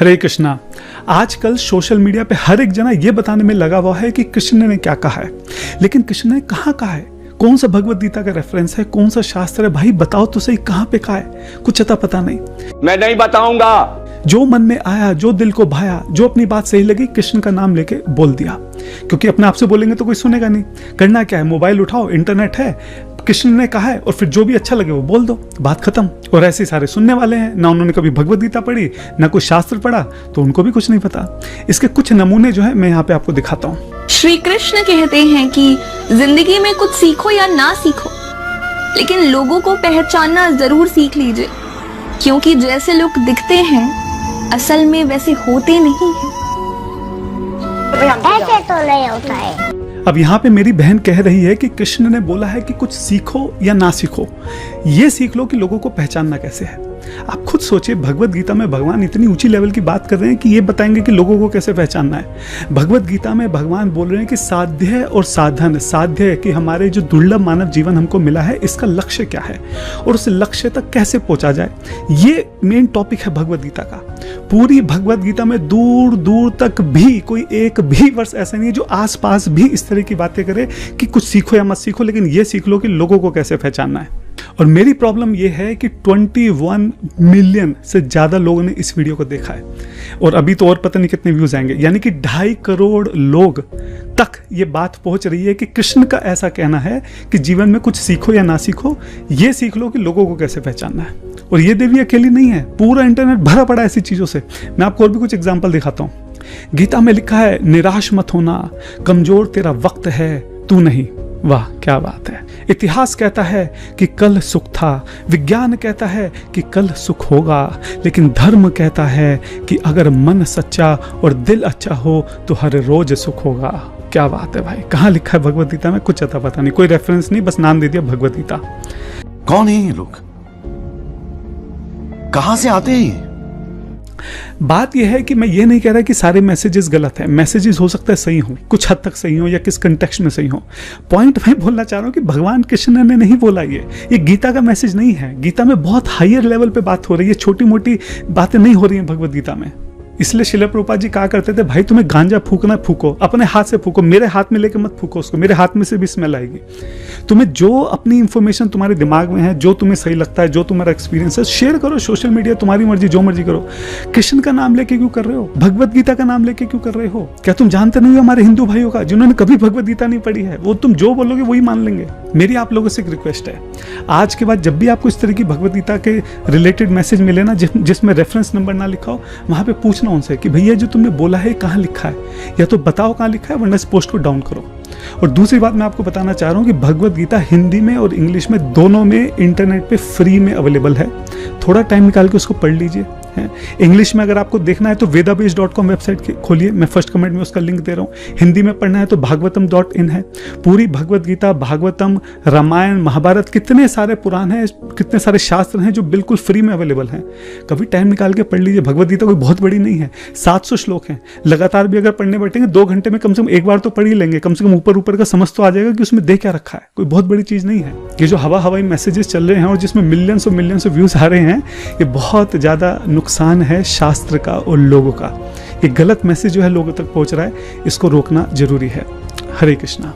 हरे कृष्णा। आजकल social media पे हर एक जना ये बताने में लगा हुआ है कि कृष्ण ने क्या कहा है, लेकिन कृष्ण ने कहाँ कहा है? कौन सा भगवत गीता का रेफरेंस है? कौन सा शास्त्र है? भाई बताओ तो सही, कहाँ पे कहा है? कुछ अता पता नहीं। मैं नहीं बताऊंगा। जो मन में आया, जो दिल को भाया, जो अपनी बात सही लगी, कृष्ण का नाम लेके बोल दिया। क्योंकि अपने आप से बोलेंगे तो कोई सुनेगा नहीं। करना क्या है? मोबाइल उठाओ, इंटरनेट है, कृष्ण ने कहा है और फिर जो भी अच्छा लगे वो बोल दो, बात खत्म। और ऐसे सारे सुनने वाले हैं, ना उन्होंने कभी भगवत गीता पढ़ी, ना कोई शास्त्र पढ़ा, तो उनको भी कुछ नहीं पता। इसके कुछ नमूने जो है मैं यहाँ पे आपको दिखाता हूँ। श्री कृष्ण कहते हैं कि जिंदगी में कुछ सीखो या ना सीखो, लेकिन लोगों को पहचानना जरूर सीख लीजिए, क्योंकि जैसे लोग दिखते हैं असल में वैसे होते नहीं हैं। ऐसे तो नहीं होता है। अब यहाँ पे मेरी बहन कह रही है कि कृष्ण ने बोला है कि कुछ सीखो या ना सीखो, ये सीख लो कि लोगों को पहचानना कैसे है। आप खुद सोचिए, भगवत गीता में भगवान इतनी ऊंची लेवल की बात कर रहे हैं कि ये बताएंगे कि लोगों को कैसे पहचानना है। भगवत गीता में भगवान बोल रहे हैं कि साध्य और साधन, साध्य है कि हमारे जो दुर्लभ मानव जीवन हमको मिला है, इसका लक्ष्य क्या है और उस लक्ष्य तक कैसे पहुंचा जाए, ये मेन टॉपिक है भगवत गीता का। पूरी भगवत गीता में दूर दूर तक भी कोई एक भी वर्ष ऐसा नहीं है जो आसपास भी इस तरह की बातें करे कि कुछ सीखो या मत सीखो, लेकिन ये सीख लो कि लोगों को कैसे पहचानना है। और मेरी प्रॉब्लम यह है कि 21 मिलियन से ज्यादा लोगों ने इस वीडियो को देखा है और अभी तो और पता नहीं कितने व्यूज आएंगे, यानी कि 2.5 करोड़ लोग तक ये बात पहुंच रही है कि कृष्ण का ऐसा कहना है कि जीवन में कुछ सीखो या ना सीखो, ये सीख लो कि लोगों को कैसे पहचानना है। और ये देवी अकेली नहीं है, पूरा इंटरनेट भरा पड़ा है ऐसी चीजों से। मैं आपको और भी कुछ एग्जाम्पल दिखाता हूँ। गीता में लिखा है, निराश मत होना, कमजोर तेरा वक्त है, तू नहीं। वाह क्या बात है। इतिहास कहता है कि कल सुख था, विज्ञान कहता है कि कल सुख होगा, लेकिन धर्म कहता है कि अगर मन सच्चा और दिल अच्छा हो तो हर रोज सुख होगा। क्या बात है भाई। कहाँ लिखा है भगवत गीता में? कुछ अता पता नहीं, कोई रेफरेंस नहीं, बस नाम दे दिया भगवत गीता। कौन है ये लोग? कहां से आते हैं? बात यह है कि मैं ये नहीं कह रहा कि सारे मैसेजेस गलत हैं। मैसेजेस हो सकता है सही हो, कुछ हद तक सही हो या किस कंटेक्स्ट में सही हो। पॉइंट मैं बोलना चाह रहा हूं कि भगवान कृष्ण ने नहीं बोला ये गीता का मैसेज नहीं है। गीता में बहुत हायर लेवल पे बात हो रही है, छोटी मोटी बातें नहीं हो रही हैं भगवत गीता में। इसलिए शिला प्रभुपाद जी कहा करते थे, भाई तुम्हें गांजा फूकना फूको, अपने हाथ से फूको, मेरे हाथ में लेके मत फूको उसको, मेरे हाथ में से भी स्मेल आएगी। तुम्हें जो अपनी इंफॉर्मेशन तुम्हारे दिमाग में है, जो तुम्हें सही लगता है, जो तुम्हारा एक्सपीरियंस है, शेयर करो। सोशल मीडिया तुम्हारी मर्जी, जो मर्जी करो। कृष्ण का नाम लेके क्यों कर रहे हो? भगवत गीता का नाम लेके क्यों कर रहे हो? क्या तुम जानते नहीं हो हमारे हिंदू भाइयों का जिन्होंने कभी भगवत गीता नहीं पढ़ी है? वो तुम जो बोलोगे वही मान लेंगे। मेरी आप लोगों से एक रिक्वेस्ट है, आज के बाद जब भी आपको इस तरह की भगवत गीता के रिलेटेड मैसेज मिले ना, जिसमें रेफरेंस नंबर ना लिखा हो, वहां पे पूछना उनसे कि भैया जो तुमने बोला है कहाँ लिखा है, या तो बताओ कहाँ लिखा है, वरना इस पोस्ट को डाउन करो। और दूसरी बात मैं आपको बताना चाह रहा हूँ कि भगवत गीता हिंदी में और इंग्लिश में दोनों में इंटरनेट पे फ्री में अवेलेबल है। थोड़ा टाइम निकाल के उसको पढ़ लीजिए। इंग्लिश में अगर आपको देखना है तो vedabase.com वेबसाइट खोलिए, मैं फर्स्ट कमेंट में उसका लिंक दे रहा हूँ। हिंदी में पढ़ना है तो भागवतम.in है। पूरी भगवत गीता, भागवतम, रामायण, महाभारत, कितने सारे पुराण हैं, कितने सारे शास्त्र हैं जो बिल्कुल फ्री में अवेलेबल हैं। कभी टाइम निकाल के पढ़ लीजिए। भगवत गीता कोई बहुत बड़ी नहीं है, 700 श्लोक हैं। लगातार भी अगर पढ़ने बैठेंगे 2 घंटे में कम से कम एक बार तो पढ़ ही लेंगे। कम से कम ऊपर का समझ तो आ जाएगा कि उसमें दे क्या रखा है। कोई बहुत बड़ी चीज नहीं है। ये जो हवाई मैसेजेस चल रहे हैं और जिसमें मिलियंस ऑफ व्यूज आ रहे हैं, ये बहुत ज्यादा नुकसान है शास्त्र का और लोगों का। ये गलत मैसेज जो है लोगों तक पहुंच रहा है, इसको रोकना जरूरी है। हरे कृष्णा।